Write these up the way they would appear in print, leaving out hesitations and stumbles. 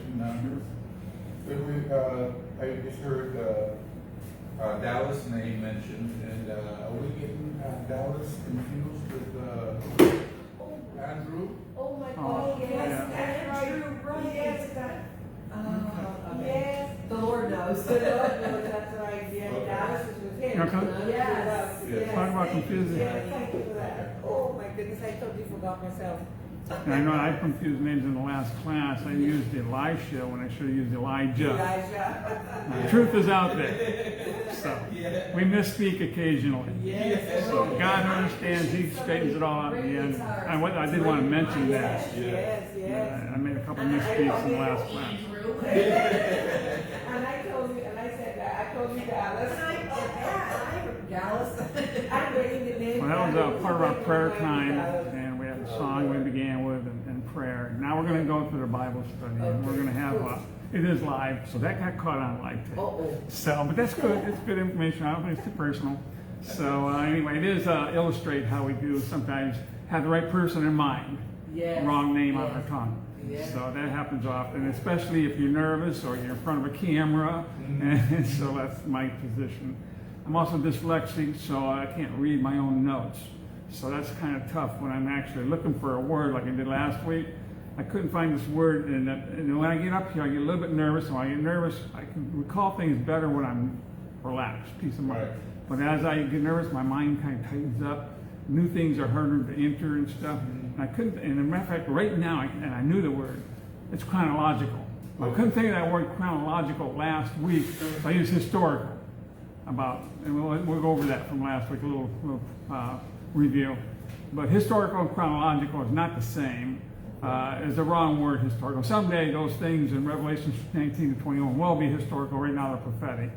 Tribulation numbers. I just heard Dallas' name mentioned, and are we getting Dallas confused with Andrew? Oh my Oh, God, yes, yeah. that's Andrew, right. yes, Yes, the Lord knows. the Lord knows, that's right, yeah, Okay. Dallas is with him. Okay. Yes, Yes. Talk about thank you. confusing. Yes, thank you for that. Oh my goodness, I totally forgot myself. And I know I confused names in the last class. I used Elisha when I should have used Elijah. Elijah. The truth is out there. So we misspeak occasionally. Yes. So God understands, He straightens it all out in the end. I did want to mention that. Yes. I made a couple misspeaks in the last class. And I told you, and I said that, I told you Dallas. Dallas. I'm waiting the name. Well, that was part of our prayer time, and we had a song we began with and prayer. Now we're going to go through the Bible study, and we're going to have it is live, so that got caught on live tape. So, but that's good. It's good information. I don't think it's too personal. So anyway, it is illustrate how we do sometimes have the right person in mind, wrong name on our tongue. Yes. So that happens often, especially if you're nervous or you're in front of a camera. And so that's my position. I'm also dyslexic, so I can't read my own notes. So that's kind of tough when I'm actually looking for a word like I did last week. I couldn't find this word, and when I get up here, I get a little bit nervous. And when I get nervous, I can recall things better when I'm relaxed, peace of mind. Right. But as I get nervous, my mind kind of tightens up. New things are harder to enter and stuff. And I couldn't, and as a matter of fact, right now, and I knew the word, it's chronological. I couldn't think of that word chronological last week, so I used historical. And we'll go over that from last week, a little review. But historical and chronological is not the same. It's the wrong word, historical. Someday those things in Revelation 19 to 21 will be historical. Right now they're prophetic.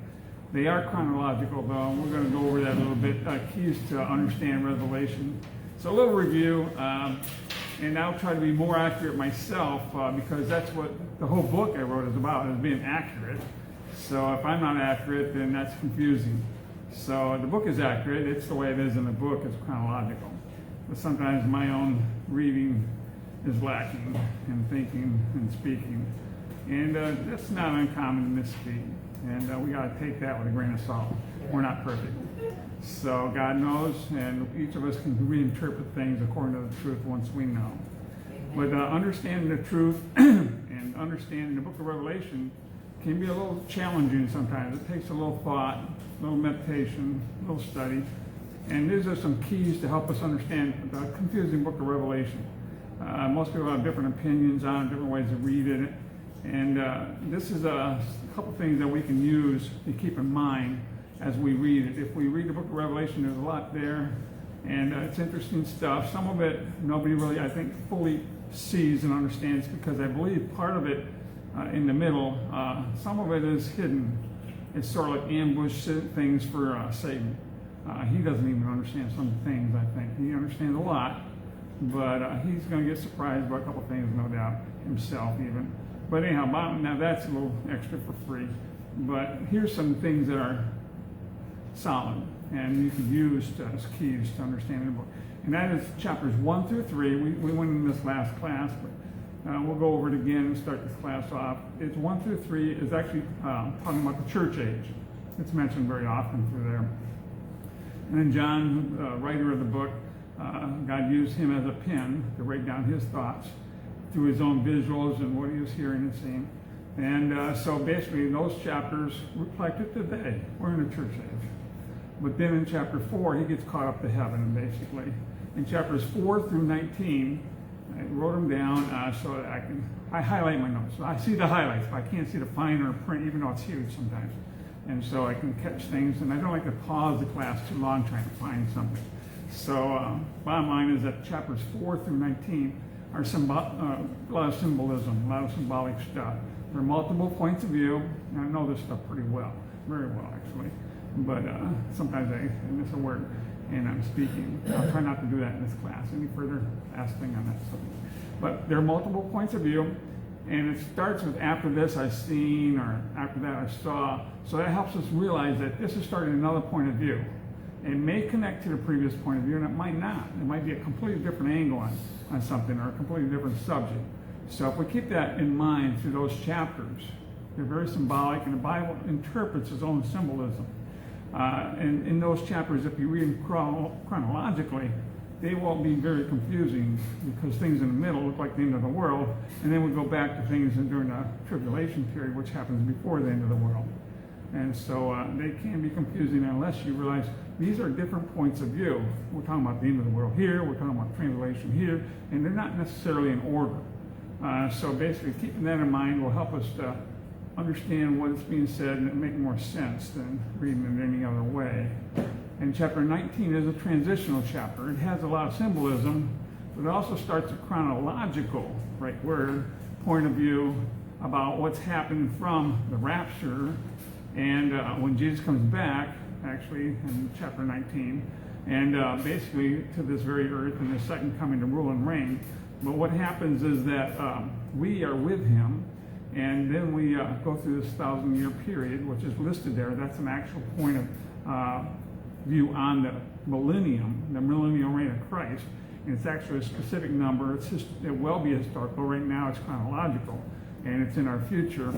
They are chronological, though. We're going to go over that a little bit. Keys to understand Revelation. So a little review, and I'll try to be more accurate myself because that's what the whole book I wrote is about, is being accurate. So if I'm not accurate, then that's confusing. So the book is accurate. It's the way it is in the book. It's chronological. But sometimes my own reading is lacking in thinking and speaking. And that's not uncommon to misspeak. And we got to take that with a grain of salt. We're not perfect. So God knows, and each of us can reinterpret things according to the truth once we know. But understanding the truth and understanding the book of Revelation can be a little challenging sometimes. It takes a little thought, a little meditation, a little study. And these are some keys to help us understand the confusing book of Revelation. Most people have different opinions on it, different ways to read it. And this is a couple things that we can use to keep in mind as we read it. If we read the book of Revelation, there's a lot there. And it's interesting stuff. Some of it nobody really, I think, fully sees and understands because I believe part of it in the middle, some of it is hidden. It's sort of like ambush things for Satan. He doesn't even understand some things, I think. He understands a lot, but he's going to get surprised by a couple things, no doubt, himself even. But anyhow, now that's a little extra for free. But here's some things that are solid, and you can use as keys to understanding the book. And that is chapters 1 through 3. We went in this last class, but we'll go over it again and start this class off. It's 1 through 3 is actually talking about the church age. It's mentioned very often through there. And then John, the writer of the book, God used him as a pen to write down his thoughts through his own visuals and what he was hearing and seeing. And so basically those chapters reflected today. We're in the church age. But then in chapter 4, he gets caught up to heaven, basically. In chapters 4 through 19, I wrote them down so that I highlight my notes. So I see the highlights, but I can't see the finer print, even though it's huge sometimes. And so I can catch things, and I don't like to pause the class too long trying to find something. So bottom line is that chapters 4 through 19 are a lot of symbolism, a lot of symbolic stuff. There are multiple points of view, and I know this stuff pretty well, very well actually. But sometimes I miss a word and I'm speaking. I'll try not to do that in this class. Any further ask thing on that subject. But there are multiple points of view, and it starts with after this I've seen, or after that I saw. So that helps us realize that this is starting another point of view. It may connect to the previous point of view, and it might not. It might be a completely different angle on something, or a completely different subject. So if we keep that in mind through those chapters, they're very symbolic, and the Bible interprets its own symbolism. And in those chapters, if you read them chronologically, they won't be very confusing, because things in the middle look like the end of the world, and then we go back to things during the tribulation period, which happens before the end of the world. And so they can be confusing unless you realize these are different points of view. We're talking about the end of the world here, we're talking about tribulation here, and they're not necessarily in order. So basically, keeping that in mind will help us to understand what's being said and make more sense than reading it any other way. And chapter 19 is a transitional chapter. It has a lot of symbolism, but it also starts a chronological, right word, point of view about what's happened from the rapture and when Jesus comes back, actually, in chapter 19, and basically to this very earth and the second coming to rule and reign. But what happens is that we are with him, and then we go through this 1,000-year period, which is listed there. That's an actual point of view on the millennial reign of Christ. And it's actually a specific number. It will be historical. Right now it's chronological, and it's in our future.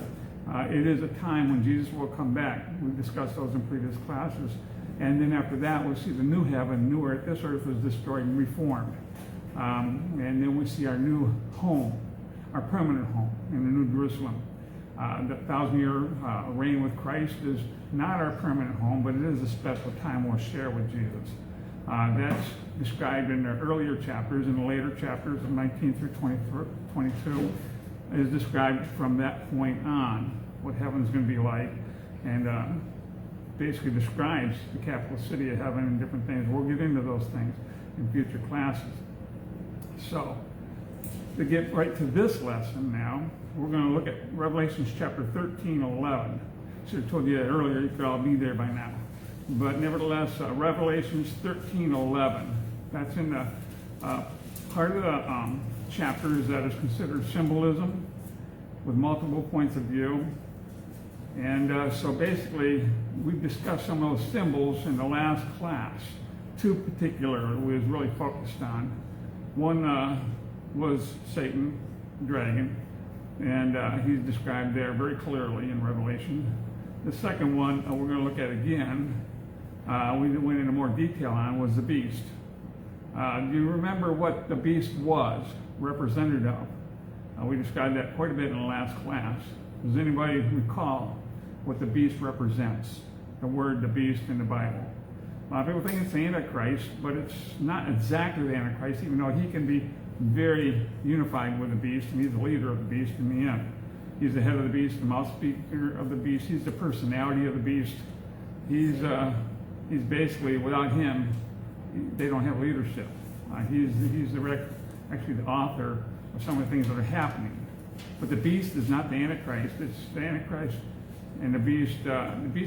It is a time when Jesus will come back. We've discussed those in previous classes. And then after that, we'll see the new heaven, new earth. This earth was destroyed and reformed. And then we see our new home, our permanent home in the New Jerusalem. The 1,000-year reign with Christ is not our permanent home, but it is a special time we'll share with Jesus. That's described in the earlier chapters. In the later chapters of 19 through 22 is described from that point on, what heaven's going to be like, and basically describes the capital city of heaven and different things. We'll get into those things in future classes. So, to get right to this lesson now, we're going to look at Revelations chapter 13, 11. Should have told you that earlier, you could all be there by now. But nevertheless, Revelations 13, 11. That's in the part of the chapters that is considered symbolism with multiple points of view. And so basically, we've discussed some of those symbols in the last class. Two particular we was really focused on. One was Satan, dragon, and he's described there very clearly in Revelation. The second one we're going to look at again, we went into more detail on, was the beast. Do you remember what the beast was represented of? We described that quite a bit in the last class. Does anybody recall what the beast represents? The word the beast in the Bible. A lot of people think it's the Antichrist, but it's not exactly the Antichrist, even though he can be very unified with the beast, and he's the leader of the beast in the end. He's the head of the beast, the mouthspeaker of the beast. He's the personality of the beast. He's basically, without him, they don't have leadership. He's actually the author of some of the things that are happening. But the beast is not the Antichrist. It's the Antichrist, and the beast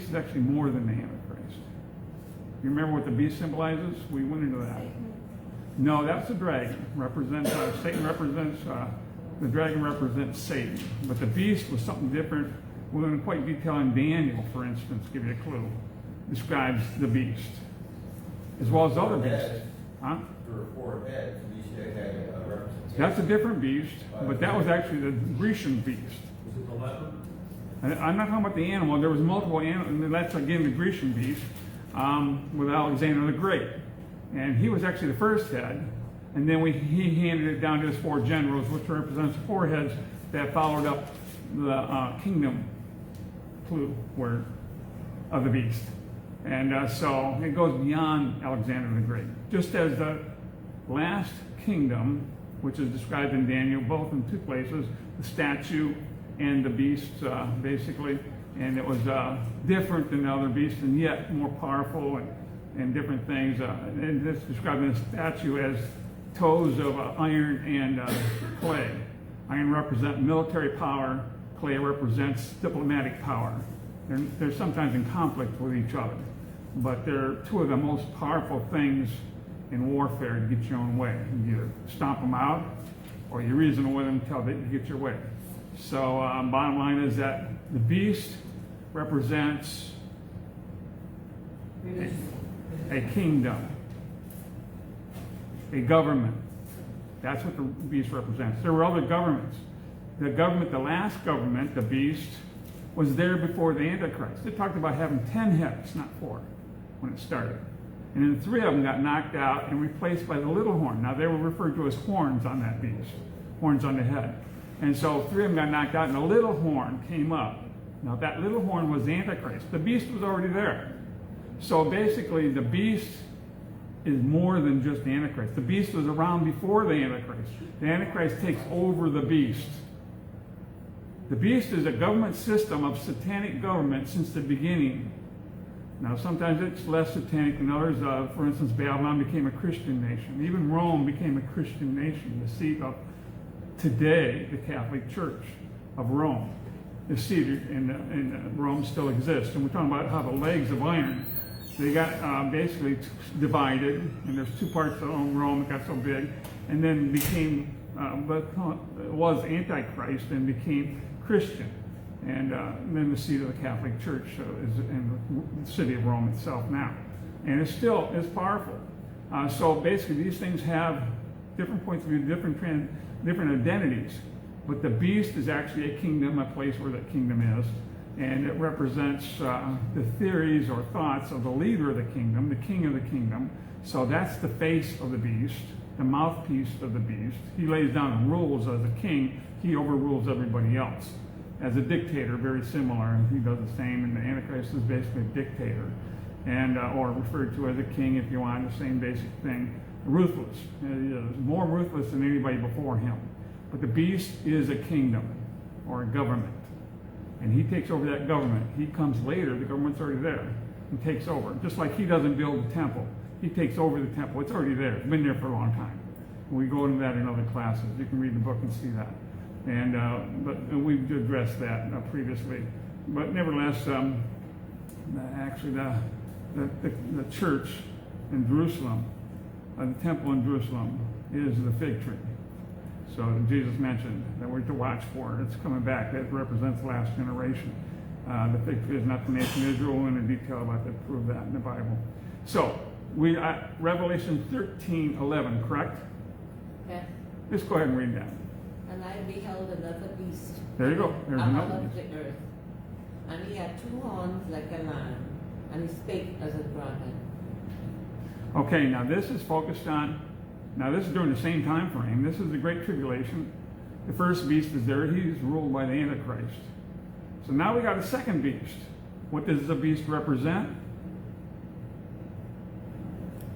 is actually more than the Antichrist. You remember what the beast symbolizes? We went into that. No, that's the dragon. Satan represents, the dragon represents Satan. But the beast was something different. We went into quite detail in Daniel, for instance, give you a clue. Describes the beast, as well as other beasts. Huh? There were 4 heads, and each head had a representation. That's a different beast, but that was actually the Grecian beast. Was it the leopard? I'm not talking about the animal. There was multiple animals, and that's again the Grecian beast with Alexander the Great. And he was actually the first head, and then he handed it down to his 4 generals, which represents 4 heads that followed up the kingdom clue word of the beast. And so it goes beyond Alexander the Great. Just as the last kingdom, which is described in Daniel, both in 2 places, the statue and the beast, basically, and it was different than the other beasts, and yet more powerful and different things. And it's described in the statue as toes of iron and clay. Iron represents military power, clay represents diplomatic power. They're sometimes in conflict with each other, but they're 2 of the most powerful things in warfare to get your own way. You either stomp them out, or you reason with them until you get your way. So bottom line is that the beast represents a kingdom, a government. That's what the beast represents. There were other governments. the government, the last government, the beast, was there before the Antichrist. It talked about having 10 heads, not 4, when it started. And then 3 of them got knocked out and replaced by the little horn. Now, they were referred to as horns on that beast, horns on the head. And so 3 of them got knocked out, and the little horn came up. Now, that little horn was the Antichrist. The beast was already there. So basically, the beast is more than just the Antichrist. The beast was around before the Antichrist. The Antichrist takes over the beast. The beast is a government system of satanic government since the beginning. Now, sometimes it's less satanic than others. For instance, Babylon became a Christian nation. Even Rome became a Christian nation. The seat of today, the Catholic Church of Rome, is seated in Rome still exists. And we're talking about how the legs of iron, they got basically divided, and there's 2 parts of Rome that got so big, and then became, was Antichrist and became Christian. And then the seat of the Catholic Church is in the city of Rome itself now. And it's still is powerful. So basically these things have different points of view, different identities. But the beast is actually a kingdom, a place where that kingdom is. And it represents the theories or thoughts of the leader of the kingdom, the king of the kingdom. So that's the face of the beast, the mouthpiece of the beast. He lays down the rules as a king. He overrules everybody else. As a dictator, very similar, he does the same, and the Antichrist is basically a dictator, and or referred to as a king if you want, the same basic thing. Ruthless. He is more ruthless than anybody before him. But the beast is a kingdom or a government, and he takes over that government. He comes later, the government's already there, and takes over. Just like he doesn't build the temple, he takes over the temple. It's already there. It's been there for a long time. We go into that in other classes. You can read the book and see that. But we've addressed that previously. But nevertheless, actually the church in Jerusalem, the temple in Jerusalem, is the fig tree. So Jesus mentioned that we're to watch for it. It's coming back. That represents the last generation. The fig tree is not the nation of Israel, and in detail about that, prove that in the Bible. So we Revelation 13:11, correct? Yes. Just go ahead and read that. And I beheld another beast. There you go. There's out another of beast. the earth. And he had 2 horns like a lamb, and he spake as a dragon. Okay, now this is focused on, now this is during the same time frame. This is the Great Tribulation. The first beast is there. He's ruled by the Antichrist. So now we got a second beast. What does the beast represent?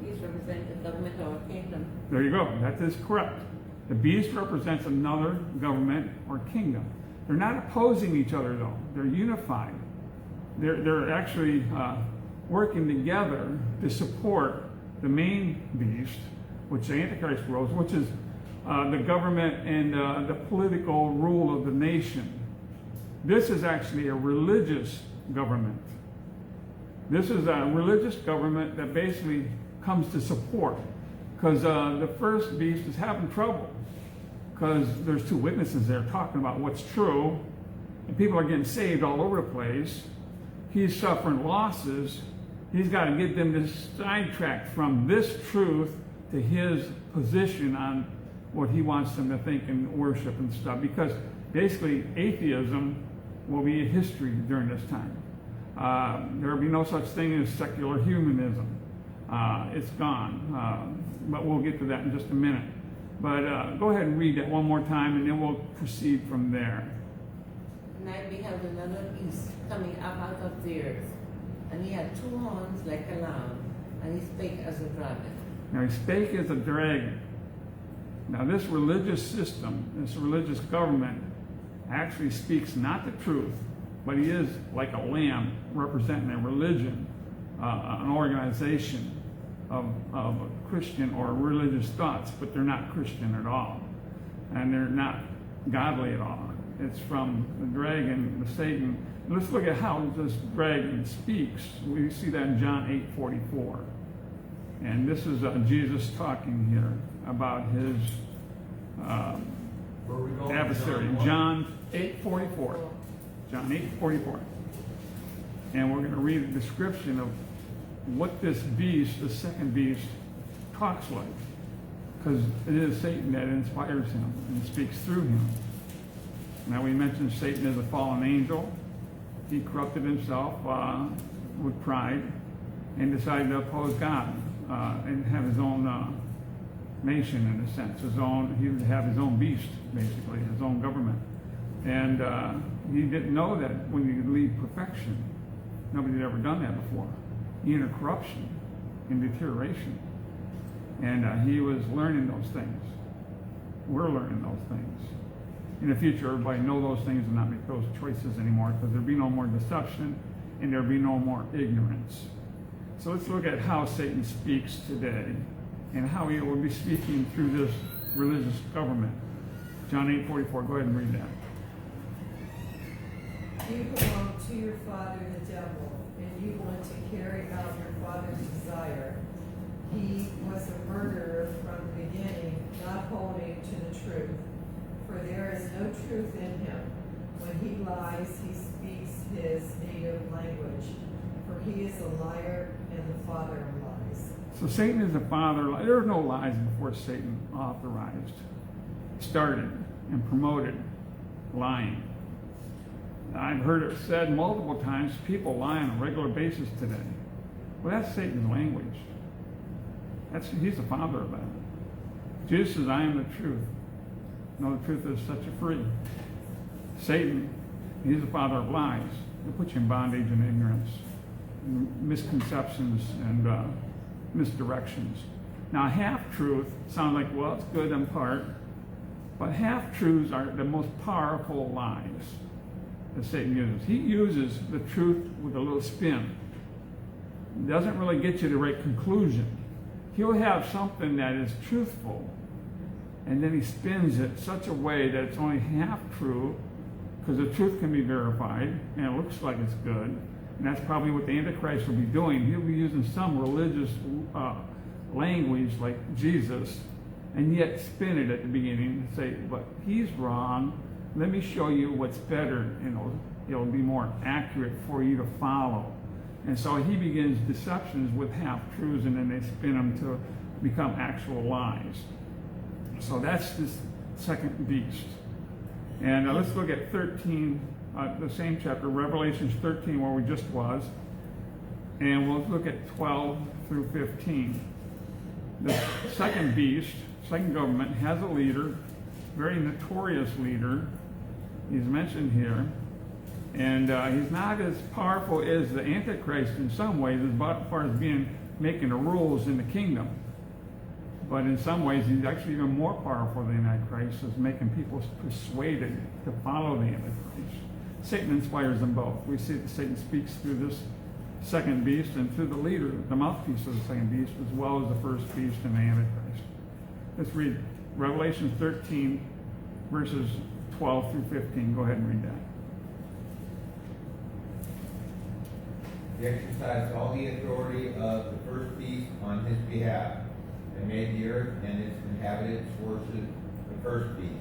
These represent the government or kingdom. There you go. That is correct. The beast represents another government or kingdom. They're not opposing each other, though. They're unified. They're actually working together to support the main beast, which the Antichrist rules, which is the government and the political rule of the nation. This is actually a religious government. This is a religious government that basically comes to support, because the first beast is having trouble, because there's 2 witnesses there talking about what's true, and people are getting saved all over the place. He's suffering losses. He's got to get them to sidetrack from this truth to his position on what he wants them to think and worship and stuff, because basically atheism will be a history during this time. There will be no such thing as secular humanism. It's gone. But we'll get to that in just a minute. But go ahead and read that one more time, and then we'll proceed from there. And I beheld another beast coming up out of the earth, and he had 2 horns like a lamb, and he spake as a dragon. Now he spake as a dragon. Now this religious system, this religious government, actually speaks not the truth, but he is like a lamb representing a religion, an organization of Christian or religious thoughts, but they're not Christian at all, and they're not godly at all. It's from the dragon, the Satan. Let's look at how this dragon speaks. We see that in John 8:44, and this is Jesus talking here about his adversary. John 8:44. John 8:44, and we're going to read a description of what this beast, the second beast, talks like, because it is Satan that inspires him and speaks through him. Now we mentioned Satan is a fallen angel. He corrupted himself with pride and decided to oppose God and have his own nation, in a sense. He would have his own beast, basically, his own government. And he didn't know that when you leave perfection, nobody had ever done that before. He entered corruption and deterioration. And he was learning those things. We're learning those things. In the future, everybody know those things and not make those choices anymore, because there'll be no more deception and there'll be no more ignorance. So let's look at how Satan speaks today and how he will be speaking through this religious government. John 8:44, go ahead and read that. You belong to your father the devil, and you want to carry out your father's desire. He was a murderer from the beginning, not holding to the truth. For there is no truth in him. When he lies, he speaks his native language. For he is a liar and the father of lies. So Satan is the father. There were no lies before Satan authorized, started, and promoted lying. I've heard it said multiple times, people lie on a regular basis today. Well, that's Satan's language. He's the father of that. Jesus says, I am the truth. No, the truth is set you free. Satan, he's the father of lies. He'll put you in bondage and ignorance, misconceptions, and misdirections. Now, half-truth sounds like, well, it's good in part, but half-truths are the most powerful lies that Satan uses. He uses the truth with a little spin. It doesn't really get you the right conclusion. He'll have something that is truthful, and then he spins it such a way that it's only half true, because the truth can be verified, and it looks like it's good. And that's probably what the Antichrist will be doing. He'll be using some religious language like Jesus, and yet spin it at the beginning and say, but he's wrong. Let me show you what's better, and it'll be more accurate for you to follow. And so he begins deceptions with half-truths, and then they spin them to become actual lies. So that's this second beast. And let's look at 13, the same chapter, Revelations 13, where we just was. And we'll look at 12 through 15. The second beast, second government, has a leader, very notorious leader. He's mentioned here. And he's not as powerful as the Antichrist in some ways, as far as making the rules in the kingdom. But in some ways, he's actually even more powerful than the Antichrist, as making people persuaded to follow the Antichrist. Satan inspires them both. We see that Satan speaks through this second beast and through the leader, the mouthpiece of the second beast, as well as the first beast and the Antichrist. Let's read Revelation 13, verses 12 through 15. Go ahead and read that. He exercised all the authority of the first beast on his behalf, and made the earth and its inhabitants worship the first beast,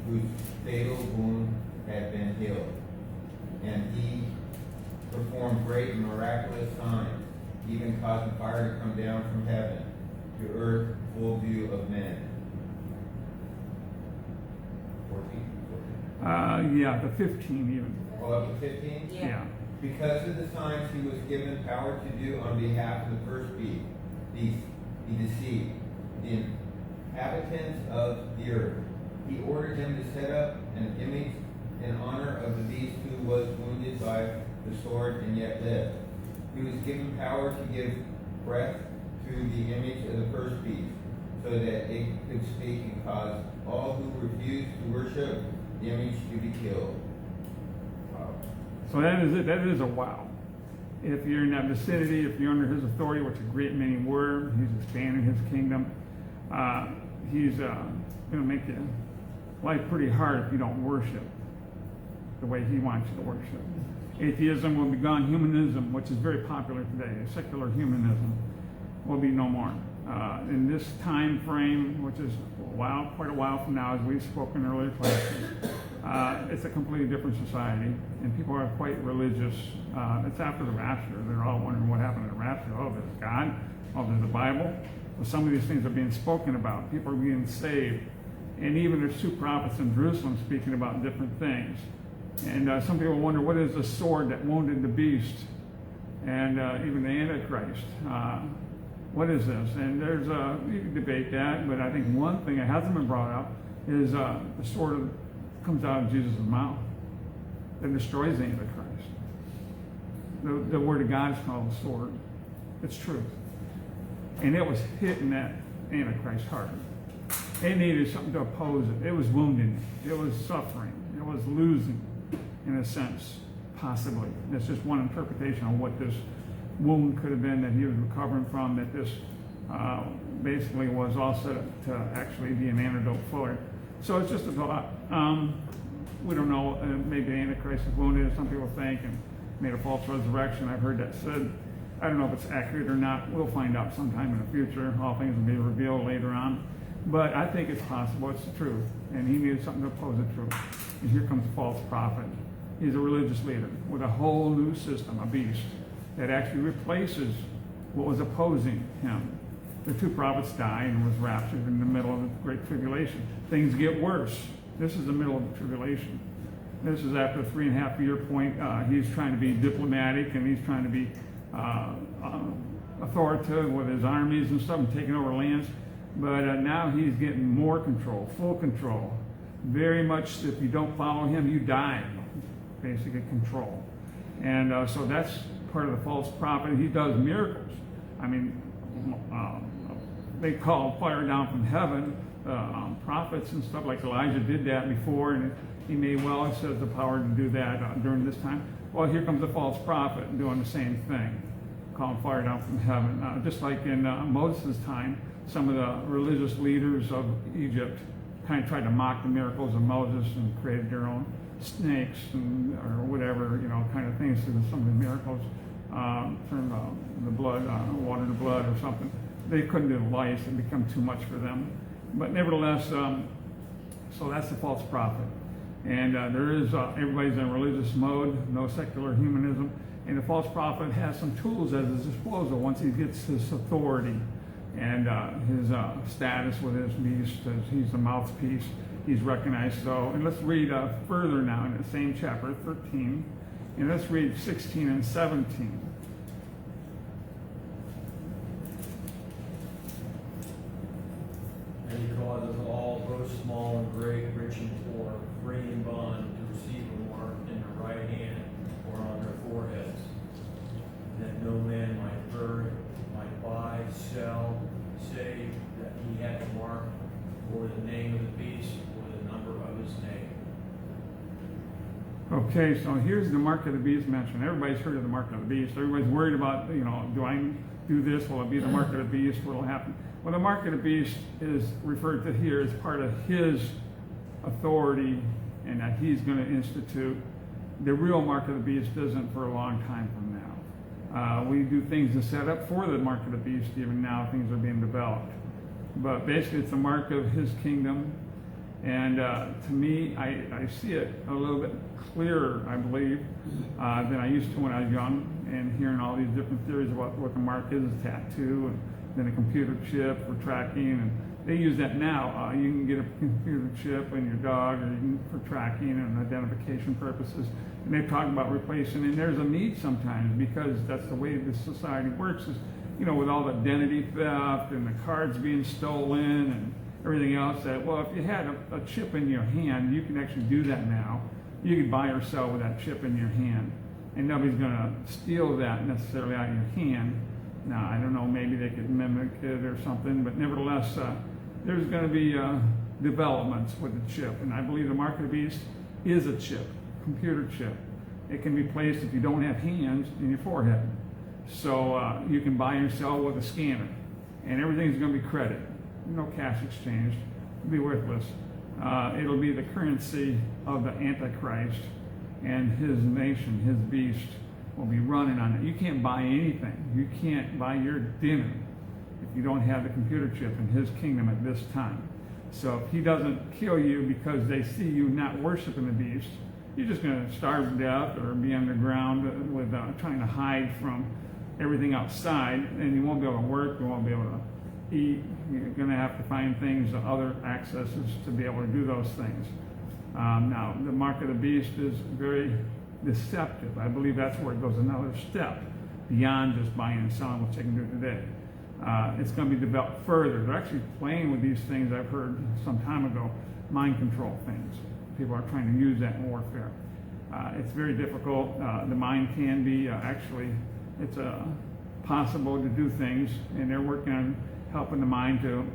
whose fatal wound had been healed. And he performed great and miraculous signs, even causing fire to come down from heaven to earth, full view of men. 14. Yeah, the 15 even. Oh, up to 15? Yeah. Because of the signs he was given power to do on behalf of the first beast, he deceived the inhabitants of the earth. He ordered them to set up an image in honor of the beast who was wounded by the sword and yet lived. He was given power to give breath to the image of the first beast, so that it could speak and cause all who refused to worship the image to be killed. Wow. So that is it. That is a wow. If you're in that vicinity, if you're under his authority, which a great many were, he's expanding his kingdom. He's going to make your life pretty hard if you don't worship the way he wants you to worship. Atheism will be gone. Humanism, which is very popular today, secular humanism, will be no more. In this time frame, which is quite a while from now, as we've spoken in earlier classes, it's a completely different society, and people are quite religious. It's after the rapture. They're all wondering what happened to the rapture. Oh, there's God. Oh, there's the Bible. Well, some of these things are being spoken about. People are being saved. And even there's two prophets in Jerusalem speaking about different things. And some people wonder, what is the sword that wounded the beast? And even the Antichrist. What is this? And there's you can debate that, but I think one thing that hasn't been brought up is the sword that comes out of Jesus' mouth that destroys the Antichrist. The word of God is called the sword. It's truth. And it was hitting that Antichrist's heart. It needed something to oppose it. It was wounding. It was suffering. It was losing, in a sense, possibly. That's just one interpretation of what this wound could have been that he was recovering from, that this basically was also to actually be an antidote for it. So it's just a thought. We don't know, maybe the Antichrist is wounded, as some people think, and made a false resurrection. I've heard that said. I don't know if it's accurate or not. We'll find out sometime in the future. All things will be revealed later on. But I think it's possible. It's the truth. And he needed something to oppose the truth. And here comes a false prophet. He's a religious leader with a whole new system, a beast, that actually replaces what was opposing him. The two prophets died and was raptured in the middle of the Great Tribulation. Things get worse. This is the middle of the tribulation. This is after the 3.5 year point. He's trying to be diplomatic, and he's trying to be authoritative with his armies and stuff and taking over lands. But now he's getting more control, full control. Very much, if you don't follow him, you die. Basically control. And so that's part of the false prophet. He does miracles. I mean, they call fire down from heaven. Prophets and stuff like Elijah did that before, and he may well have said the power to do that during this time. Well, here comes a false prophet doing the same thing, calling fire down from heaven. Just like in Moses' time, some of the religious leaders of Egypt kind of tried to mock the miracles of Moses and created their own snakes or whatever, kind of things to some of the miracles. Turn the blood, water to blood or something. They couldn't do the lice. It became too much for them. But nevertheless, so that's the false prophet. And there is, everybody's in a religious mode, no secular humanism. And the false prophet has some tools at his disposal once he gets his authority and his status with his beast, as he's the mouthpiece. He's recognized. So, and let's read further now in the same chapter 13. And let's read 16 and 17. And he causes all, both small and great, rich and poor, free and bond, to receive a mark in their right hand or on their foreheads, that no man might buy, sell, save that he had the mark or the name of the beast or the number of his name. Okay, so here's the mark of the beast mentioned. Everybody's heard of the mark of the beast. Everybody's worried about, do I do this? Will it be the mark of the beast? What will happen? Well, the mark of the beast is referred to here as part of his authority and that he's going to institute. The real mark of the beast isn't for a long time from now. We do things to set up for the mark of the beast. Even now, things are being developed. But basically, it's the mark of his kingdom. And to me, I see it a little bit clearer, I believe, than I used to when I was young, and hearing all these different theories about what the mark is, a tattoo, and then a computer chip for tracking. And they use that now. You can get a computer chip in your dog for tracking and identification purposes. And they talk about replacing, and there's a need sometimes because that's the way this society works is, with all the identity theft and the cards being stolen and everything else, that, well, if you had a chip in your hand, you can actually do that now. You can buy or sell with that chip in your hand. And nobody's going to steal that necessarily out of your hand. Now, I don't know, maybe they could mimic it or something, but nevertheless, there's going to be developments with the chip. And I believe the mark of the beast is a chip, computer chip. It can be placed if you don't have hands in your forehead. So you can buy or sell with a scanner. And everything's going to be credit. No cash exchange. It'll be worthless. It'll be the currency of the Antichrist, and his nation, his beast, will be running on it. You can't buy anything. You can't buy your dinner if you don't have the computer chip in his kingdom at this time. So if he doesn't kill you because they see you not worshiping the beast, you're just going to starve to death or be underground with trying to hide from everything outside, and you won't be able to work, you won't be able to eat. You're going to have to find things, other accesses to be able to do those things. Now, the mark of the beast is very deceptive. I believe that's where it goes another step beyond just buying and selling, which they can do today. It's going to be developed further. They're actually playing with these things. I've heard some time ago, mind control things. People are trying to use that in warfare. It's very difficult. The mind can be it's possible to do things, and they're working on helping the mind to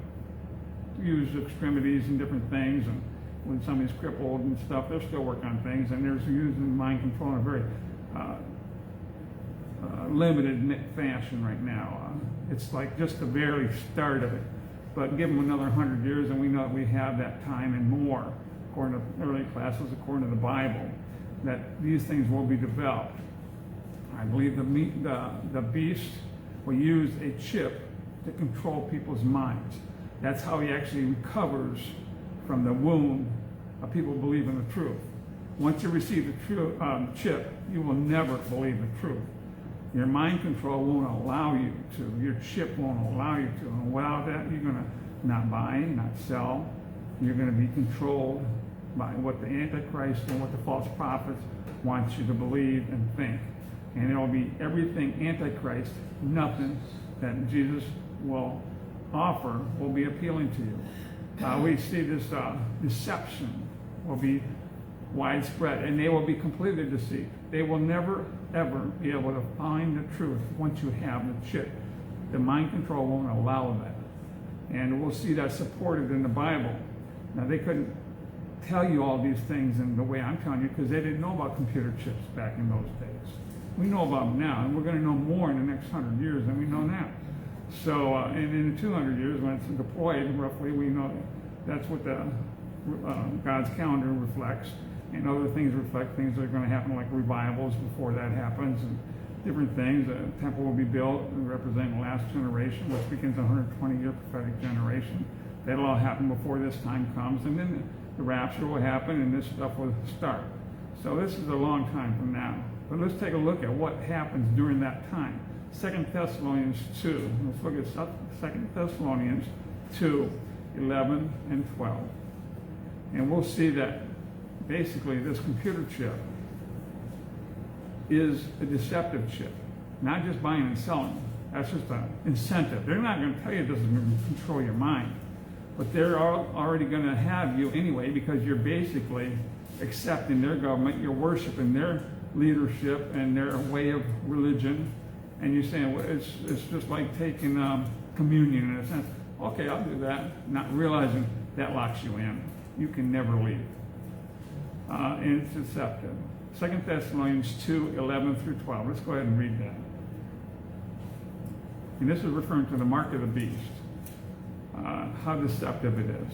use extremities and different things. And when somebody's crippled and stuff, they're still working on things, and they're using mind control in a very limited fashion right now. It's like just the very start of it. But give them another 100 years, and we know that we have that time and more, according to early classes, according to the Bible, that these things will be developed. I believe the beast will use a chip to control people's minds. That's how he actually recovers from the wound of people believing the truth. Once you receive the chip, you will never believe the truth. Your mind control won't allow you to. Your chip won't allow you to. And without that, you're going to not buy, not sell. You're going to be controlled by what the Antichrist and what the false prophets want you to believe and think. And it will be everything Antichrist, nothing that Jesus will offer will be appealing to you. We see this deception will be widespread, and they will be completely deceived. They will never, ever be able to find the truth once you have the chip. The mind control won't allow that. And we'll see that supported in the Bible. Now, they couldn't tell you all these things in the way I'm telling you because they didn't know about computer chips back in those days. We know about them now, and we're going to know more in the next 100 years than we know now. So, and in 200 years, when it's deployed, roughly, we know that's what the God's calendar reflects, and other things reflect things that are going to happen, like revivals before that happens, and different things. A temple will be built representing the last generation, which begins a 120-year prophetic generation. That'll all happen before this time comes, and then the rapture will happen, and this stuff will start. So this is a long time from now. But let's take a look at what happens during that time. 2 Thessalonians 2. Let's look at 2 Thessalonians 2, 11 and 12. And we'll see that basically this computer chip is a deceptive chip. Not just buying and selling. That's just an incentive. They're not going to tell you this is going to control your mind. But they're already going to have you anyway, because you're basically accepting their government, you're worshiping their leadership and their way of religion, and you're saying, well, it's just like taking communion in a sense. Okay, I'll do that, not realizing that locks you in. You can never leave. And it's deceptive. 2 Thessalonians 2, 11 through 12. Let's go ahead and read that. And this is referring to the mark of the beast. How deceptive it is.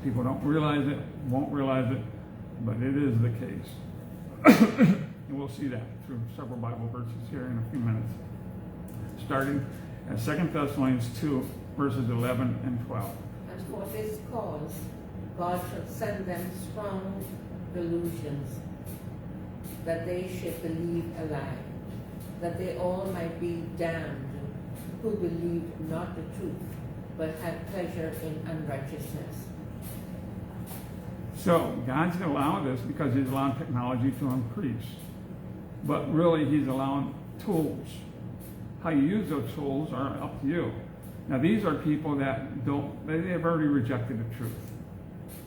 People don't realize it, won't realize it, but it is the case. And we'll see that through several Bible verses here in a few minutes. Starting at 2 Thessalonians 2, verses 11 and 12. And for this cause, God should send them strong delusions, that they should believe a lie, that they all might be damned, who believed not the truth, but had pleasure in unrighteousness. So God's going to allow this because he's allowing technology to increase. But really, he's allowing tools. How you use those tools are up to you. Now, these are people that they've already rejected the truth.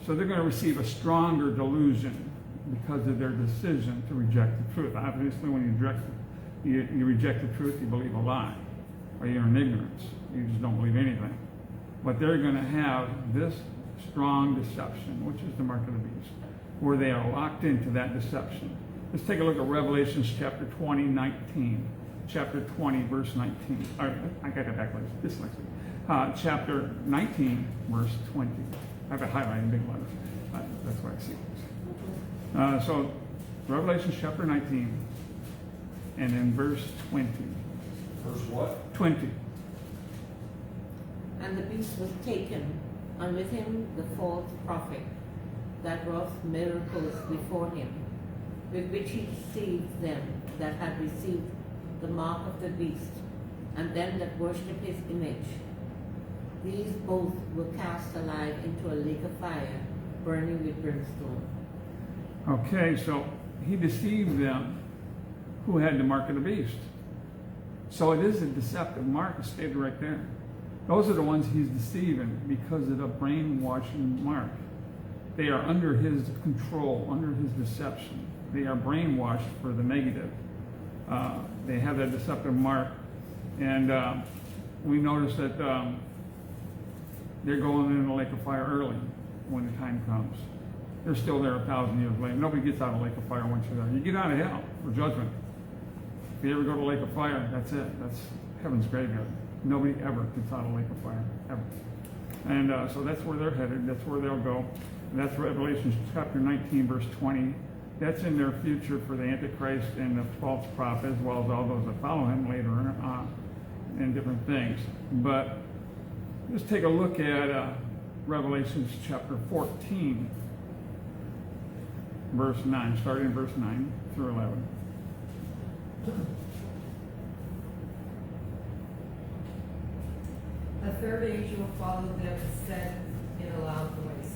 So they're going to receive a stronger delusion because of their decision to reject the truth. Obviously, when you reject the truth, you believe a lie, or you're in ignorance. You just don't believe anything. But they're going to have this strong deception, which is the mark of the beast, where they are locked into that deception. Let's take a look at Revelation chapter 20, 19. Chapter 20, verse 19. All right, I got it backwards. Dyslexia. Chapter 19, verse 20. I have it highlighted in big letters. That's what I see. So, Revelation chapter 19, and in verse 20. Verse what? 20. And the beast was taken, and with him the false prophet, that wrought miracles before him, with which he deceived them that had received the mark of the beast, and them that worshipped his image, These both were cast alive into a lake of fire, burning with brimstone. Okay, so he deceived them who had the mark of the beast. So it is a deceptive mark. It stayed right there. Those are the ones he's deceiving because of the brainwashing mark. They are under his control, under his deception. They are brainwashed for the negative. They have that deceptive mark. And we notice that they're going in the lake of fire early when the time comes. They're still there 1,000 years later. Nobody gets out of the lake of fire once you're there. You get out of hell for judgment. If you ever go to the lake of fire, that's it. That's heaven's graveyard. Nobody ever gets out of the lake of fire, ever. And so that's where they're headed. That's where they'll go. And that's Revelation chapter 19, verse 20. That's in their future for the Antichrist and the false prophet, as well as all those that follow him later on, and different things. But let's take a look at Revelation chapter 14, verse 9, starting in verse 9 through 11. A third angel followed them and said in a loud voice,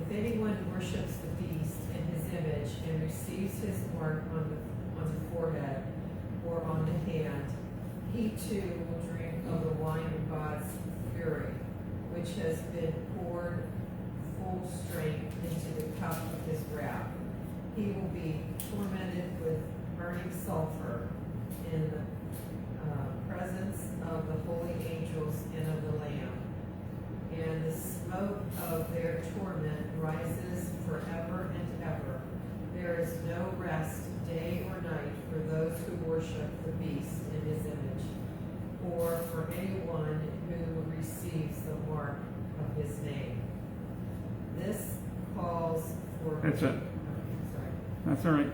if anyone worships the beast and his image and receives his mark on the forehead or on the hand, he too will drink of the wine of God's fury, which has been poured full strength into the cup of his wrath. He will be tormented with burning sulfur in the presence of the holy angels and of the Lamb. And the smoke of their torment rises forever and ever. There is no rest day or night for those who worship the beast in his image, or for anyone who receives the mark of his name. This calls for... That's it. Sorry. That's all right.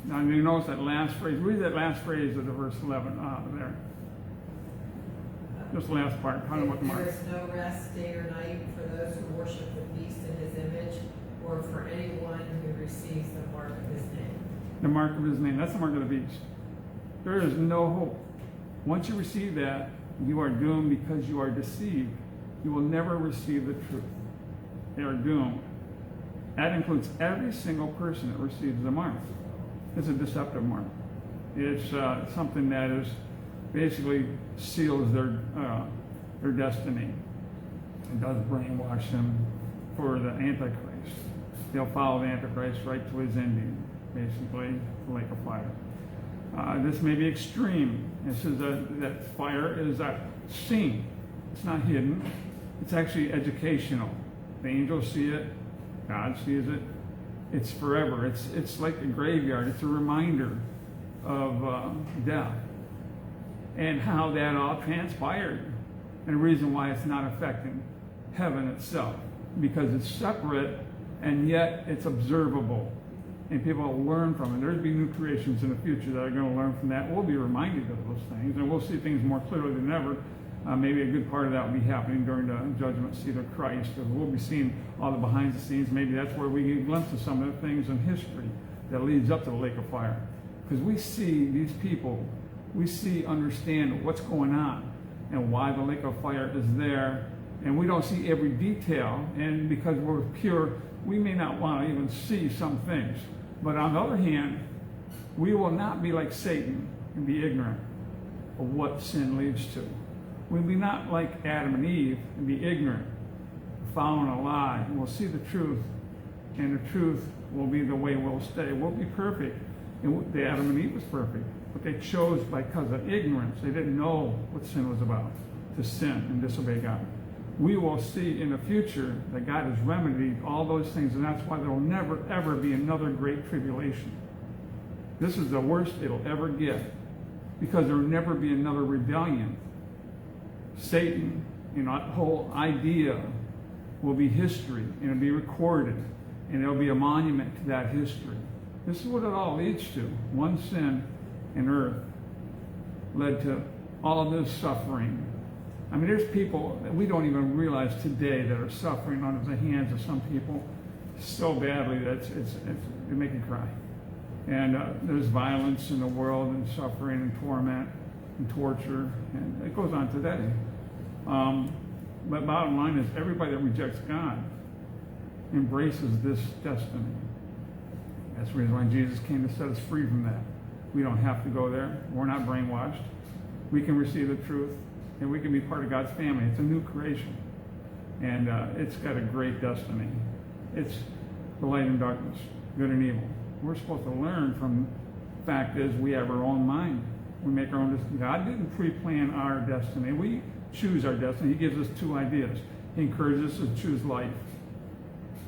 Now you notice that last phrase. Read that last phrase of the verse 11 there. Just the last part. Talking about the mark. There is no rest day or night for those who worship the beast in his image, or for anyone who receives the mark of his name. The mark of his name. That's the mark of the beast. There is no hope. Once you receive that, you are doomed because you are deceived. You will never receive the truth. They are doomed. That includes every single person that receives the mark. It's a deceptive mark. It's something that is basically seals their destiny. It does brainwash them for the Antichrist. They'll follow the Antichrist right to his ending, basically, the lake of fire. This may be extreme. It says that fire is seen. It's not hidden. It's actually educational. The angels see it. God sees it. It's forever. It's like a graveyard. It's a reminder of death and how that all transpired, and the reason why it's not affecting heaven itself, because it's separate and yet it's observable, and people will learn from it. There's be new creations in the future that are going to learn from that. We'll be reminded of those things, and we'll see things more clearly than ever. Maybe a good part of that will be happening during the judgment seat of Christ, because we'll be seeing all the behind the scenes. Maybe that's where we get a glimpse of some of the things in history that leads up to the lake of fire. Because we see these people, understand what's going on and why the lake of fire is there. And we don't see every detail, and because we're pure, we may not want to even see some things. But on the other hand, we will not be like Satan and be ignorant of what sin leads to. We'll be not like Adam and Eve and be ignorant, following a lie. We'll see the truth, and the truth will be the way we'll stay. We'll be perfect. And the Adam and Eve was perfect, but they chose because of ignorance. They didn't know what sin was about, to sin and disobey God. We will see in the future that God has remedied all those things, and that's why there will never, ever be another great tribulation. This is the worst it'll ever get, because there will never be another rebellion. Satan, that whole idea will be history, and it'll be recorded, and there'll be a monument to that history. This is what it all leads to. One sin in earth led to all of this suffering. I mean, there's people that we don't even realize today that are suffering under the hands of some people so badly that it makes you cry. And there's violence in the world, and suffering and torment and torture, and it goes on today. But bottom line is, everybody that rejects God embraces this destiny. That's the reason why Jesus came to set us free from that. We don't have to go there. We're not brainwashed. We can receive the truth, and we can be part of God's family. It's a new creation, and it's got a great destiny. It's the light and darkness, good and evil. We're supposed to learn from the fact is we have our own mind. We make our own destiny. God didn't pre-plan our destiny. We choose our destiny. He gives us two ideas. He encourages us to choose life,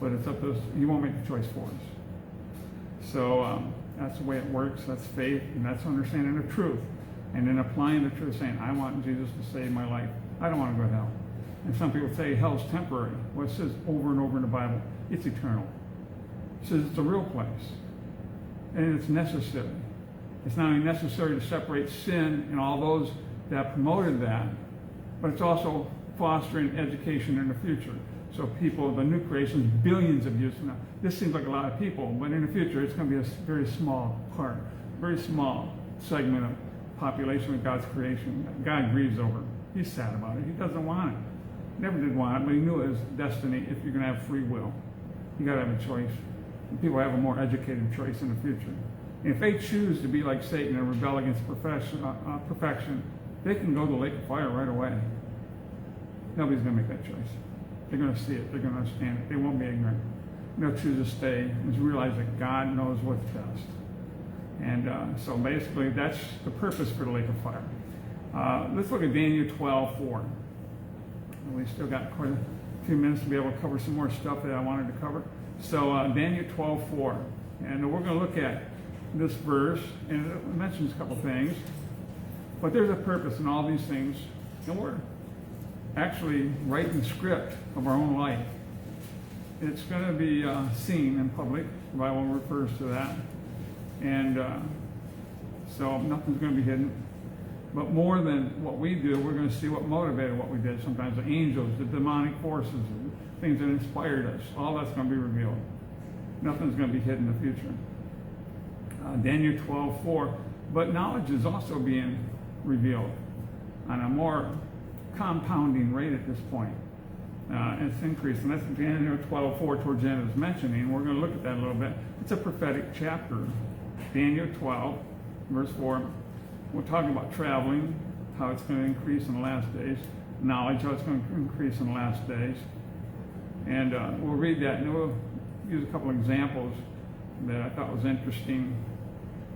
but it's up to us. He won't make the choice for us. So that's the way it works. That's faith, and that's understanding the truth. And then applying the truth, saying, I want Jesus to save my life. I don't want to go to hell. And some people say hell's temporary. Well, it says over and over in the Bible, it's eternal. It says it's a real place. And it's necessary. It's not only necessary to separate sin and all those that promoted that, but it's also fostering education in the future. So people, the new creation, billions of years from now. This seems like a lot of people, but in the future, it's going to be a very small part, very small segment of population of God's creation. God grieves over it. He's sad about it. He doesn't want it. Never did want it, but he knew it was destiny if you're going to have free will. You got to have a choice. And people have a more educated choice in the future. And if they choose to be like Satan and rebel against perfection, they can go to the lake of fire right away. Nobody's going to make that choice. They're going to see it. They're going to understand it. They won't be ignorant. They'll choose to stay and realize that God knows what's best. And so basically, that's the purpose for the lake of fire. Let's look at Daniel 12:4. We still got quite a few minutes to be able to cover some more stuff that I wanted to cover. So Daniel 12:4. And we're going to look at this verse, and it mentions a couple things. But there's a purpose in all these things. And we're actually writing the script of our own life. It's going to be seen in public. The Bible refers to that. And so nothing's going to be hidden. But more than what we do, we're going to see what motivated what we did. Sometimes the angels, the demonic forces, things that inspired us. All that's going to be revealed. Nothing's going to be hidden in the future. Daniel 12:4. But knowledge is also being revealed on a more compounding rate at this point. It's increasing. That's Daniel 12:4 towards the end is mentioning. We're going to look at that a little bit. It's a prophetic chapter. Daniel 12, verse 4. We're talking about traveling, how it's going to increase in the last days. Knowledge, how it's going to increase in the last days. And we'll read that, and we'll use a couple of examples that I thought was interesting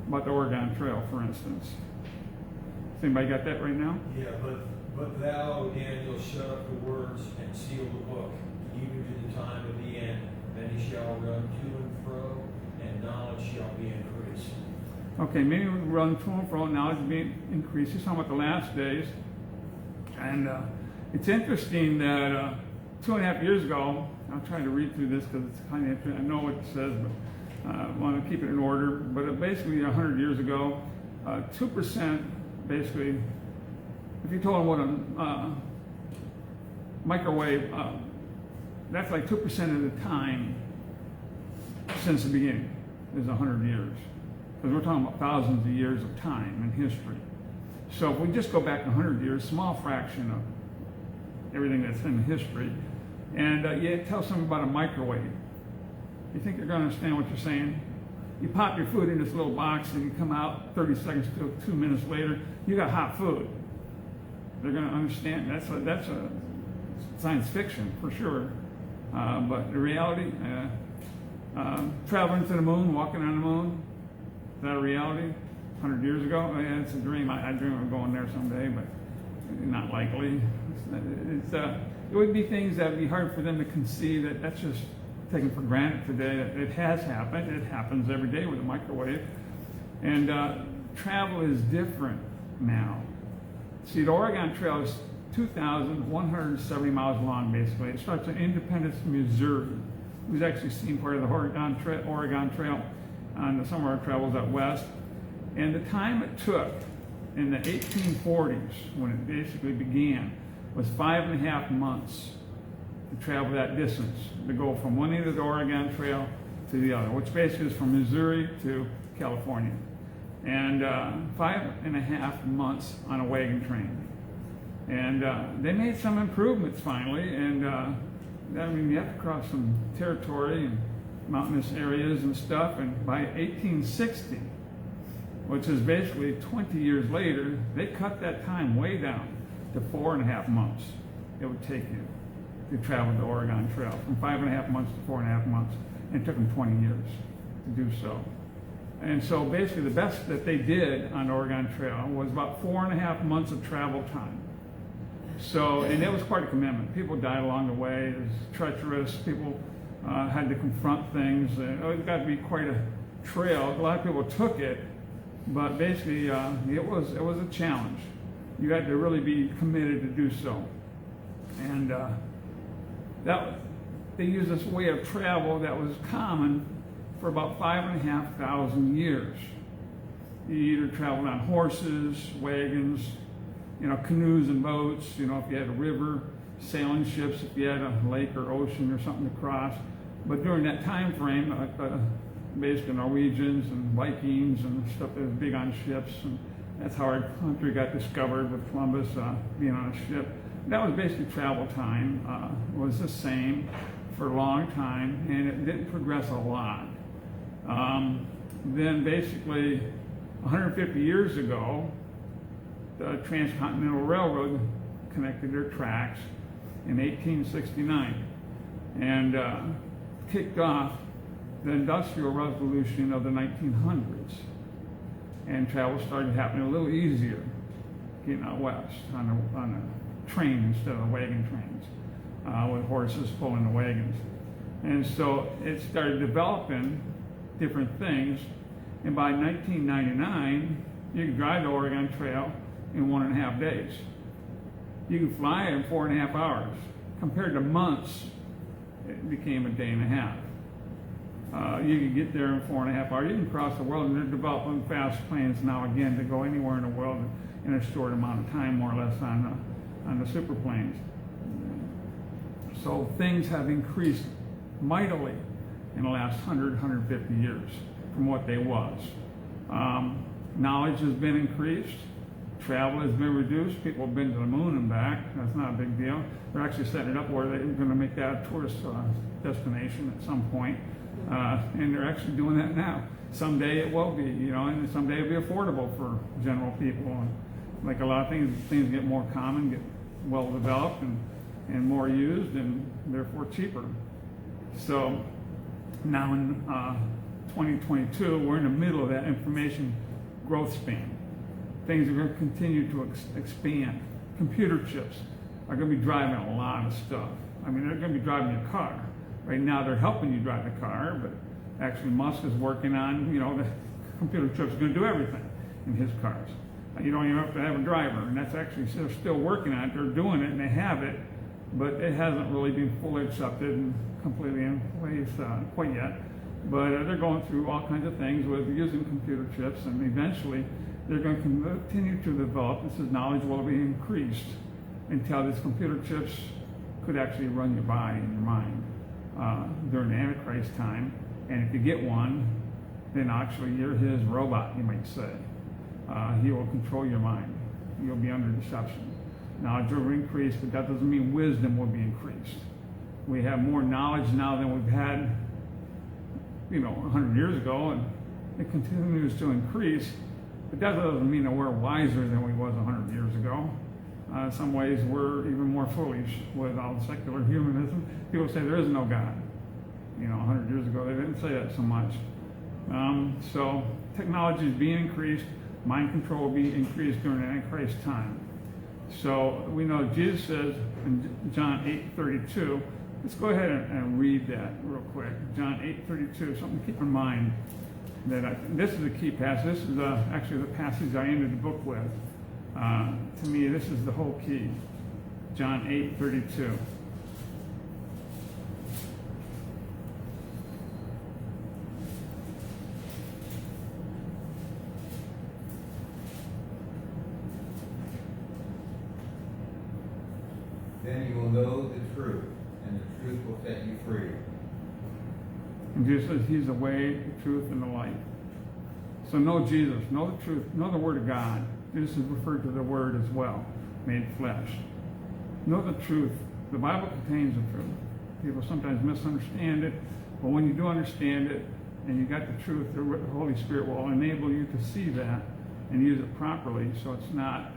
about the Oregon Trail, for instance. Has anybody got that right now? Yeah, but thou, Daniel, shut up the words and seal the book, even to the time of the end. Many shall run to and fro, and knowledge shall be increased. Okay, many will run to and fro, knowledge being increased. He's talking about the last days. And it's interesting that 2.5 years ago, I'm trying to read through this because it's kind of interesting. I know what it says, but I want to keep it in order. But basically, 100 years ago, 2% basically, if you told them what a microwave, that's like 2% of the time since the beginning is 100 years. Because we're talking about thousands of years of time in history. So if we just go back 100 years, small fraction of everything that's in history, and you tell someone about a microwave, you think they're going to understand what you're saying? You pop your food in this little box and you come out 30 seconds to 2 minutes later, you got hot food. They're going to understand. That's a science fiction for sure. But the reality, traveling to the moon, walking on the moon, is that a reality? 100 years ago? Oh, yeah, it's a dream. I dream of going there someday, but not likely. It would be things that would be hard for them to conceive. That's just taken for granted today. It has happened. It happens every day with a microwave. And travel is different now. See, the Oregon Trail is 2,170 miles long, basically. It starts in Independence, Missouri. We've actually seen part of the Oregon Trail on some of our travels out west. And the time it took in the 1840s, when it basically began, was 5.5 months to travel that distance, to go from one end of the Oregon Trail to the other, which basically is from Missouri to California. And 5.5 months on a wagon train. And they made some improvements finally, and I mean, you have to cross some territory and mountainous areas and stuff, and by 1860, which is basically 20 years later, they cut that time way down to 4.5 months it would take you to travel the Oregon Trail, from 5.5 months to 4.5 months, and it took them 20 years to do so. And so basically the best that they did on the Oregon Trail was about 4.5 months of travel time. So, and it was quite a commitment. People died along the way. It was treacherous. People had to confront things. It got to be quite a trail. A lot of people took it, but basically it was a challenge. You had to really be committed to do so. And they used this way of travel that was common for about 5,500 years. You either traveled on horses, wagons, canoes and boats, if you had a river, sailing ships, if you had a lake or ocean or something to cross. But during that time frame, basically Norwegians and Vikings and stuff that was big on ships, and that's how our country got discovered with Columbus being on a ship. That was basically travel time, was the same for a long time, and it didn't progress a lot. Then basically 150 years ago, the Transcontinental Railroad connected their tracks in 1869 and kicked off the Industrial Revolution of the 1900s. And travel started happening a little easier getting out west on a train instead of wagon trains, with horses pulling the wagons. And so it started developing different things. And by 1999, you could drive the Oregon Trail in 1.5 days. You could fly in 4.5 hours. Compared to months, it became a day and a half. You could get there in 4.5 hours. You can cross the world, and they're developing fast planes now again to go anywhere in the world in a short amount of time, more or less, on the super planes. So things have increased mightily in the last 150 years from what they was. Knowledge has been increased. Travel has been reduced. People have been to the moon and back. That's not a big deal. They're actually setting it up where they're going to make that a tourist destination at some point. And they're actually doing that now. Someday it will be, and someday it'll be affordable for general people. And like a lot of things get more common, get well developed and more used, and therefore cheaper. So now in 2022, we're in the middle of that information growth span. Things are going to continue to expand. Computer chips are going to be driving a lot of stuff. I mean, they're going to be driving your car. Right now, they're helping you drive the car, but actually Musk is working on, the computer chips are going to do everything in his cars. You don't even have to have a driver, and that's actually, they're still working on it. They're doing it, and they have it, but it hasn't really been fully accepted and completely in place quite yet. But they're going through all kinds of things with using computer chips, and eventually they're going to continue to develop. This is knowledge will be increased until these computer chips could actually run your body and your mind during the Antichrist time. And if you get one, then actually you're his robot, you might say. He will control your mind. You'll be under deception. Knowledge will increase, but that doesn't mean wisdom will be increased. We have more knowledge now than we've had 100 years ago, and it continues to increase. But that doesn't mean that we're wiser than we was 100 years ago. In some ways, we're even more foolish with all the secular humanism. People say there is no God. 100 years ago, they didn't say that so much. So technology is being increased. Mind control will be increased during the Antichrist time. So we know Jesus says in John 8:32. Let's go ahead and read that real quick. John 8:32. Something to keep in mind. This is a key passage. This is actually the passage I ended the book with. To me, this is the whole key. John 8:32. Then you will know the truth, and the truth will set you free. And Jesus says he's the way, the truth, and the light. So know Jesus, know the truth, know the Word of God. Jesus is referred to the Word as well. made flesh. Know the truth. The Bible contains the truth. People sometimes misunderstand it, but when you do understand it and you got the truth, the Holy Spirit will enable you to see that and use it properly, so it's not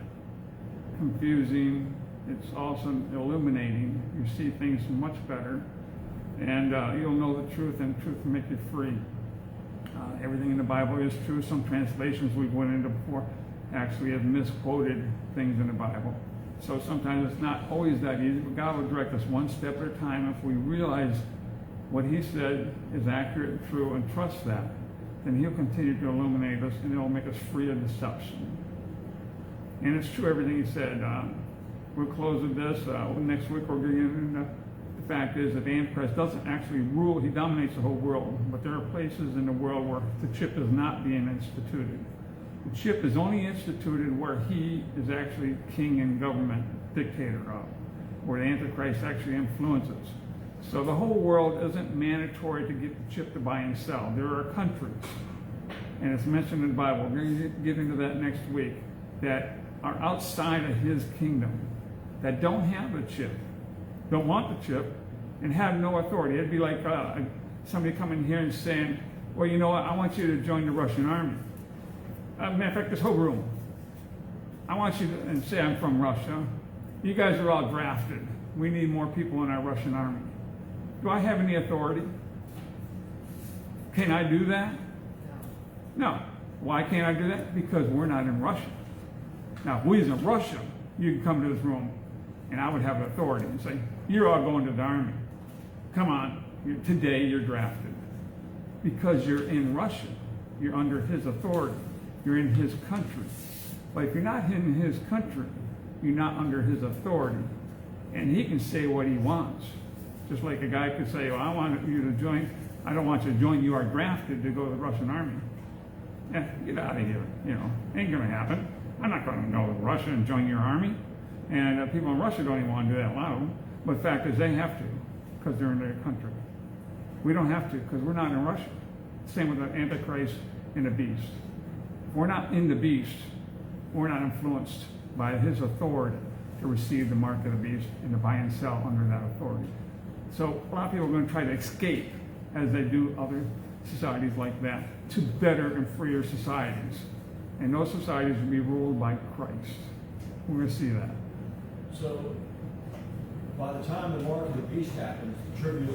confusing. It's also illuminating. You see things much better, and you'll know the truth, and truth will make you free. Everything in the Bible is true. Some translations we've went into before actually have misquoted things in the Bible. So sometimes it's not always that easy, but God will direct us one step at a time. If we realize what He said is accurate and true and trust that, then He'll continue to illuminate us, and it'll make us free of deception. And it's true everything He said. We'll close with this. Next week we're going to get into the fact is that the Antichrist doesn't actually rule. He dominates the whole world. But there are places in the world where the chip is not being instituted. The chip is only instituted where he is actually king and government dictator of, where the Antichrist actually influences. So the whole world isn't mandatory to get the chip to buy and sell. There are countries, and it's mentioned in the Bible, we're going to get into that next week, that are outside of his kingdom, that don't have the chip, don't want the chip, and have no authority. It'd be like somebody coming here and saying, well, you know what, I want you to join the Russian army. Matter of fact, this whole room, I want you to, and say I'm from Russia. You guys are all drafted. We need more people in our Russian army. Do I have any authority? Can I do that? No. Why can't I do that? Because we're not in Russia. Now, if we was in Russia, you could come to this room, and I would have authority and say, you're all going to the army. Come on, today you're drafted. Because you're in Russia. You're under his authority. You're in his country. But if you're not in his country, you're not under his authority. And he can say what he wants. Just like a guy could say, well, I want you to join, I don't want you to join, you are drafted to go to the Russian army. Yeah, get out of here, you know, ain't gonna happen. I'm not gonna go to Russia and join your army. And people in Russia don't even want to do that, a lot of them. But the fact is they have to, because they're in their country. We don't have to, because we're not in Russia. Same with the Antichrist and the beast. If we're not in the beast, we're not influenced by his authority to receive the mark of the beast and to buy and sell under that authority. So a lot of people are going to try to escape, as they do other societies like that, to better and freer societies. And those societies will be ruled by Christ. We're going to see that. So, by the time the mark of the beast happens,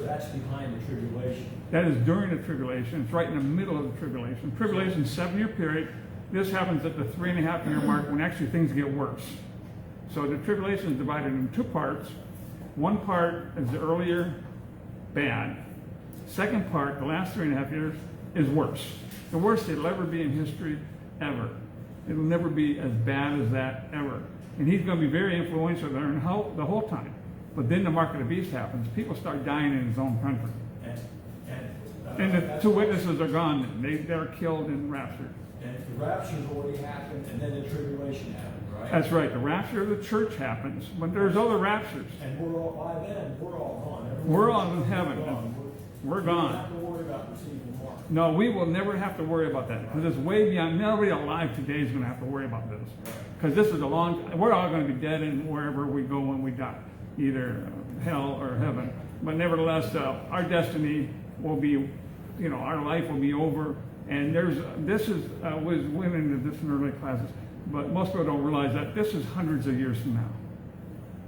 that's behind the tribulation. That is during the tribulation. It's right in the middle of the tribulation. Tribulation, 7-year period. This happens at the 3.5-year mark when actually things get worse. So the tribulation is divided into 2 parts. One part is the earlier bad. Second part, the last 3.5 years, is worse. The worst it'll ever be in history, ever. It'll never be as bad as that, ever. And he's going to be very influential there the whole time. But then the mark of the beast happens. People start dying in his own country. And the 2 witnesses are gone. They're killed and raptured. And the rapture's already happened, and then the tribulation happened, right? That's right. The rapture of the church happens, but there's other raptures. And by then, we're all gone. We're all in heaven. We're gone. We don't have to worry about receiving the mark. No, we will never have to worry about that, because it's way beyond. Nobody alive today is going to have to worry about this, because this is a long. We're all going to be dead in wherever we go when we die, either hell or heaven. But nevertheless, our destiny will be, our life will be over. And this was went into this in early classes, but most people don't realize that this is hundreds of years from now.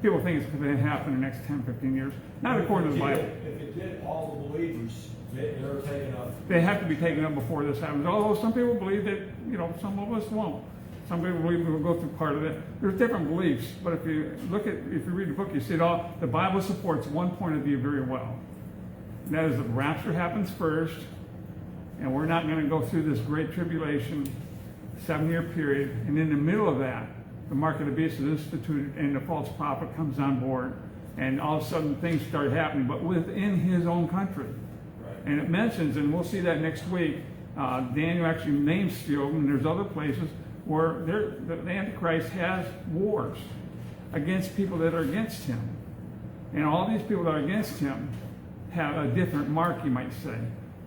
People think it's going to happen in the next 10, 15 years. Not according to the Bible. If it did, all the believers, they're taken up. They have to be taken up before this happens. Although some people believe that, some of us won't. Some people believe we'll go through part of it. There's different beliefs, but if you read the book, you see it all. The Bible supports one point of view very well. And that is the rapture happens first. And we're not going to go through this great tribulation, 7-year period. And in the middle of that, the mark of the beast is instituted and the false prophet comes on board. And all of a sudden things start happening, but within his own country. Right. And it mentions, and we'll see that next week, Daniel actually names a few of them, and there's other places where the Antichrist has wars against people that are against him. And all these people that are against him have a different mark, you might say.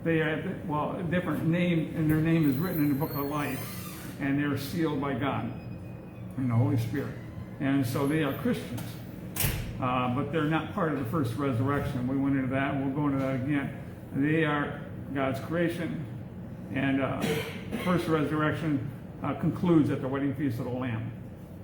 They have, a different name, and their name is written in the book of life, and they're sealed by God and the Holy Spirit. And so they are Christians. But they're not part of the first resurrection. We went into that, and we'll go into that again. They are God's creation, and first resurrection concludes at the wedding feast of the Lamb.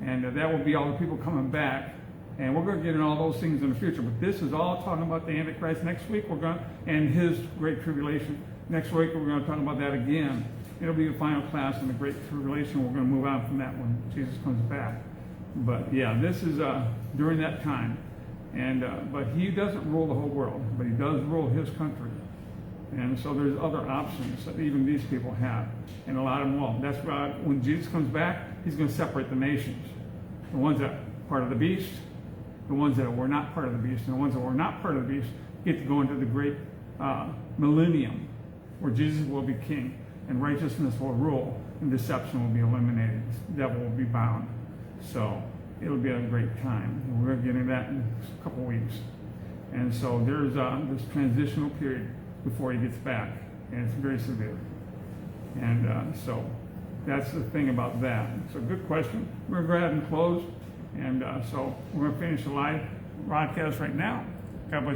And that will be all the people coming back. And we're going to get into all those things in the future. But this is all talking about the Antichrist. Next week we're going to, and his Great Tribulation. Next week we're going to talk about that again. It'll be the final class in the Great Tribulation. We're going to move on from that when Jesus comes back. But yeah, this is during that time. And but he doesn't rule the whole world, but he does rule his country. And so there's other options that even these people have, and a lot of them won't. That's why when Jesus comes back, he's going to separate the nations. The ones that are part of the beast, the ones that were not part of the beast, and the ones that were not part of the beast get to go into the great millennium, where Jesus will be king, and righteousness will rule, and deception will be eliminated. The devil will be bound. So it'll be a great time. And we're going to get into that in a couple weeks. And so there's this transitional period before he gets back, and it's very severe. And so that's the thing about that. So good question. We're going to go ahead and close. And so we're going to finish the live broadcast right now. God bless you.